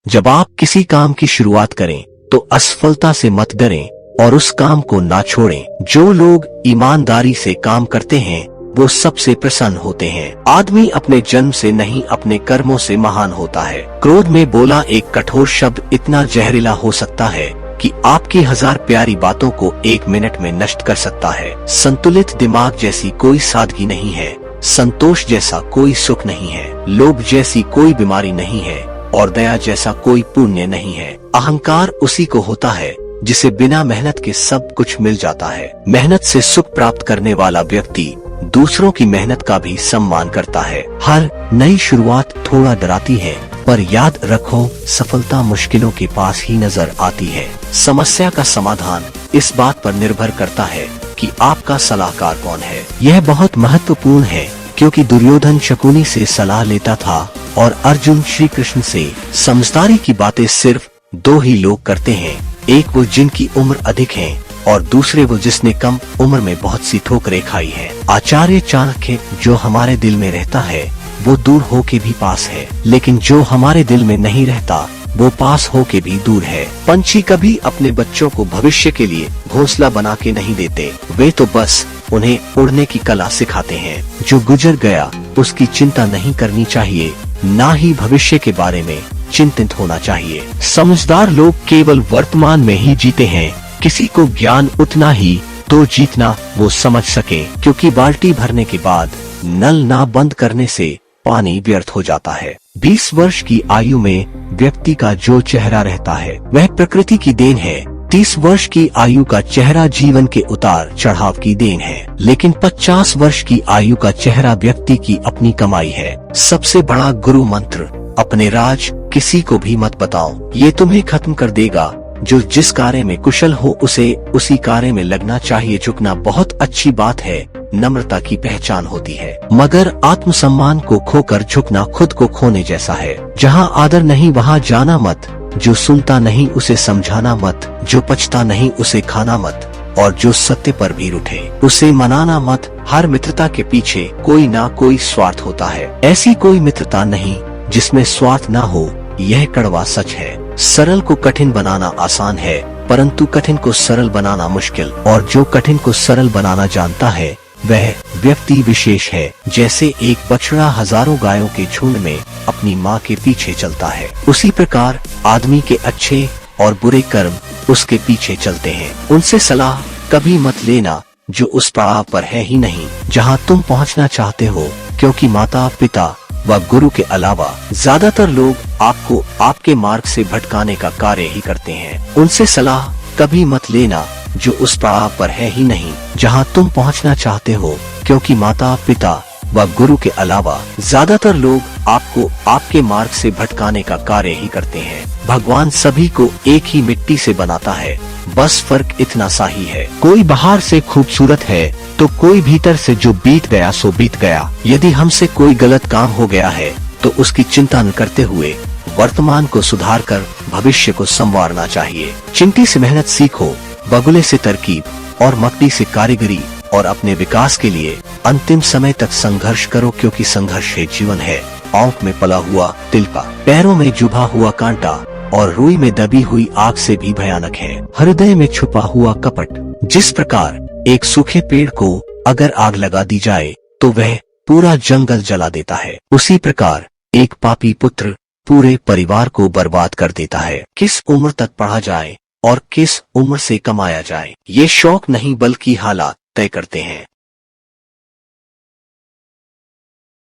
जब आप किसी काम की शुरुआत करें तो असफलता से मत डरें और उस काम को ना छोड़ें। जो लोग ईमानदारी से काम करते हैं वो सबसे प्रसन्न होते हैं। आदमी अपने जन्म से नहीं अपने कर्मों से महान होता है। क्रोध में बोला एक कठोर शब्द इतना जहरीला हो सकता है कि आपकी 1000 प्यारी बातों को 1 मिनट में नष्ट कर सकता है। संतुलित दिमाग जैसी कोई सादगी नहीं है, संतोष जैसा कोई सुख नहीं है, लोभ जैसी कोई बीमारी नहीं है और दया जैसा कोई पुण्य नहीं है। अहंकार उसी को होता है जिसे बिना मेहनत के सब कुछ मिल जाता है। मेहनत से सुख प्राप्त करने वाला व्यक्ति दूसरों की मेहनत का भी सम्मान करता है। हर नई शुरुआत थोड़ा डराती है, पर याद रखो सफलता मुश्किलों के पास ही नजर आती है। समस्या का समाधान इस बात पर निर्भर करता है कि आपका सलाहकार कौन है। यह बहुत महत्वपूर्ण है क्योंकि दुर्योधन शकुनी से सलाह लेता था और अर्जुन श्री कृष्ण से। समझदारी की बातें सिर्फ 2 ही लोग करते हैं, एक वो जिनकी उम्र अधिक है और दूसरे वो जिसने कम उम्र में बहुत सी ठोकरें खाई है। आचार्य चाणक्य, जो हमारे दिल में रहता है वो दूर हो के भी पास है, लेकिन जो हमारे दिल में नहीं रहता वो पास हो के भी दूर है। पंछी कभी अपने बच्चों को भविष्य के लिए घोंसला बना के नहीं देते, वे तो बस उन्हें उड़ने की कला सिखाते हैं। जो गुजर गया उसकी चिंता नहीं करनी चाहिए, ना ही भविष्य के बारे में चिंतित होना चाहिए। समझदार लोग केवल वर्तमान में ही जीते हैं। किसी को ज्ञान उतना ही तो जीतना वो समझ सके, क्योंकि बाल्टी भरने के बाद नल ना बंद करने से पानी व्यर्थ हो जाता है। 20 वर्ष की आयु में व्यक्ति का जो चेहरा रहता है वह प्रकृति की देन है। 30 वर्ष की आयु का चेहरा जीवन के उतार चढ़ाव की देन है, लेकिन 50 वर्ष की आयु का चेहरा व्यक्ति की अपनी कमाई है। सबसे बड़ा गुरु मंत्र, अपने राज किसी को भी मत बताओ, ये तुम्हें खत्म कर देगा। जो जिस कार्य में कुशल हो उसे उसी कार्य में लगना चाहिए। झुकना बहुत अच्छी बात है, नम्रता की पहचान होती है, मगर आत्मसम्मान को खोकर झुकना खुद को खोने जैसा है। जहाँ आदर नहीं वहाँ जाना मत, जो सुनता नहीं उसे समझाना मत, जो पचता नहीं उसे खाना मत, और जो सत्य पर भी रूठे उसे मनाना मत। हर मित्रता के पीछे कोई ना कोई स्वार्थ होता है, ऐसी कोई मित्रता नहीं जिसमें स्वार्थ ना हो, यह कड़वा सच है। सरल को कठिन बनाना आसान है, परंतु कठिन को सरल बनाना मुश्किल, और जो कठिन को सरल बनाना जानता है वह व्यक्ति विशेष है। जैसे एक बछड़ा हजारों गायों के झुंड में अपनी माँ के पीछे चलता है, उसी प्रकार आदमी के अच्छे और बुरे कर्म उसके पीछे चलते हैं। उनसे सलाह कभी मत लेना जो उस पड़ाव पर है ही नहीं जहाँ तुम पहुँचना चाहते हो, क्योंकि माता पिता व गुरु के अलावा ज्यादातर लोग आपको आपके मार्ग से भटकाने का कार्य ही करते हैं। उनसे सलाह कभी मत लेना जो उस पड़ाव पर है ही नहीं जहां तुम पहुंचना चाहते हो, क्योंकि माता पिता व गुरु के अलावा ज्यादातर लोग आपको आपके मार्ग से भटकाने का कार्य ही करते हैं। भगवान सभी को एक ही मिट्टी से बनाता है, बस फर्क इतना सा ही है। कोई बाहर से खूबसूरत है तो कोई भीतर से जो बीत गया सो बीत गया। यदि हमसे कोई गलत काम हो गया है तो उसकी चिंता न करते हुए वर्तमान को सुधार कर भविष्य को संवारना चाहिए। चिंटी से मेहनत सीखो, बगुले से तरकीब और मकड़ी से कारीगरी, और अपने विकास के लिए अंतिम समय तक संघर्ष करो, क्योंकि संघर्ष है जीवन है। आंख में पला हुआ तिलका, पैरों में चुभा हुआ कांटा और रुई में दबी हुई आग से भी भयानक है हृदय में छुपा हुआ कपट। जिस प्रकार एक सूखे पेड़ को अगर आग लगा दी जाए तो वह पूरा जंगल जला देता है, उसी प्रकार एक पापी पुत्र पूरे परिवार को बर्बाद कर देता है। किस उम्र तक पढ़ा जाए और किस उम्र से कमाया जाए, ये शौक नहीं बल्कि हालात तय करते हैं।